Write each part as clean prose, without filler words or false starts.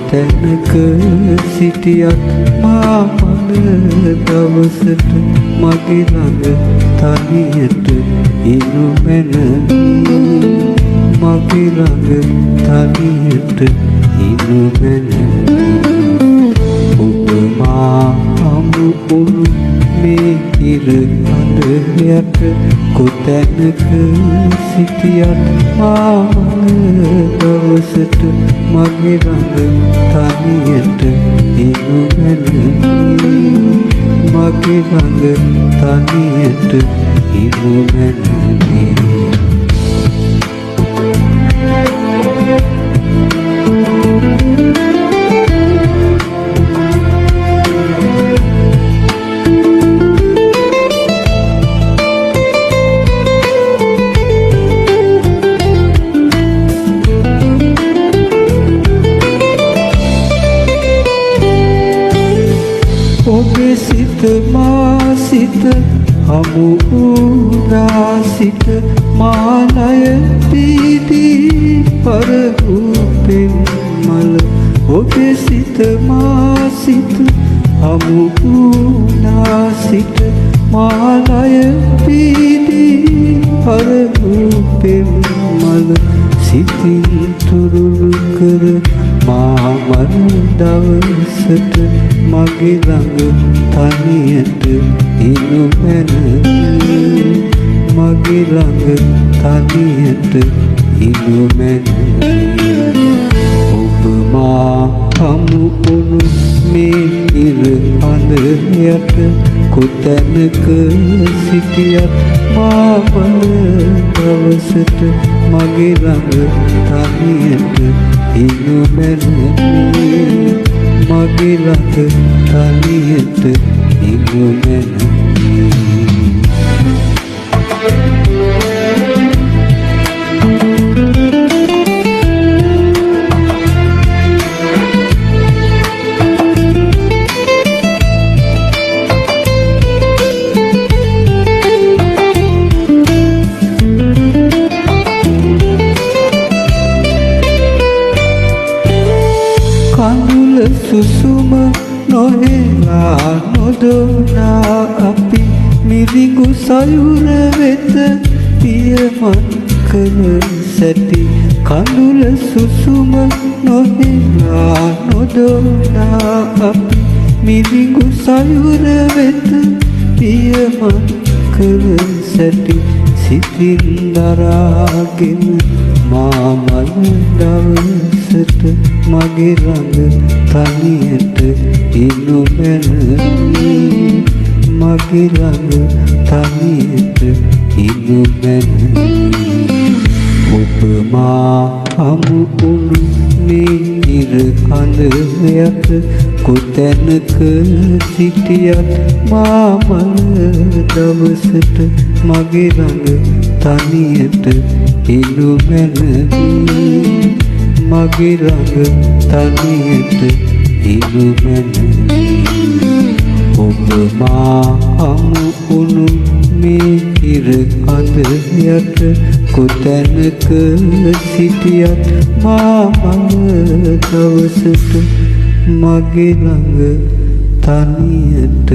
කොතැනක සිටියත් මා මන දවසට මගේ ළඟ තනියට ඉනු මැනවි මගේ ළඟ තනියට ඉනු මැනවි ඔබ මා හමු වුණු මේ ඉර අඳ යට කොතැනක සිටියත් මා මන දවසට මගේ ළඟ තනියට ඉනු මැනවි මගේ ළඟ තනියට ඉනු මැනවි ඔබේ සිත මා සිත හමු වූනා සිත මානය පීදී පරහුපෙන් මල ඔබේ සිත මා සිත හමු වූනා සිත මානය පීදී පරහුපෙන් මල සිතින් තුරුළු කර මා මන දවසට මගේ ළඟ තනියට ඉනු මැනවි මගේ ළඟ තනියට ඉනු මැනවි ඔබ මා හමු වුණු මේ ඉර අඳ යට කොතැනක සිටියත් මා මන දවසට මගේ ළඟ තනියට ඉනු මැනවි මගේ ළඟ තනියට ඉනු මැනවි කඳුල සුසුම නොහෙලා නොදොනා අපි මිරිඟු සයුර වෙත පියමන් කළ සැටි කඳුල සුසුම නොහෙලා නොදොනා අපි මිරිඟු සයුර වෙත පියමන් කළ සැටි සිතින් දරාගෙන මා මන දවසට මගේ ළඟ තනියට ඉනු මැනවි මගේ ළඟ තනියට ඉනු මැනවි ඔබ මා හමු වුණු මේ ඉර අඳ යට කොතැනක සිටියත් මා මන දවසට මගේ ළඟ තනියට ඉනු මැනවි මගේ ළඟ තනියට ඉනු මැනවි ඔබ මා හමු වුණු මේ ඉර අඳ යට කොතැනක සිටියත් මා මන දවසට මගේ ළඟ තනියට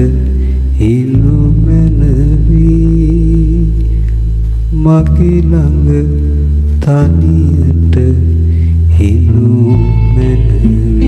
ඉනු මැනවි මගේ ළඟ තනියට ඉනු මැනවි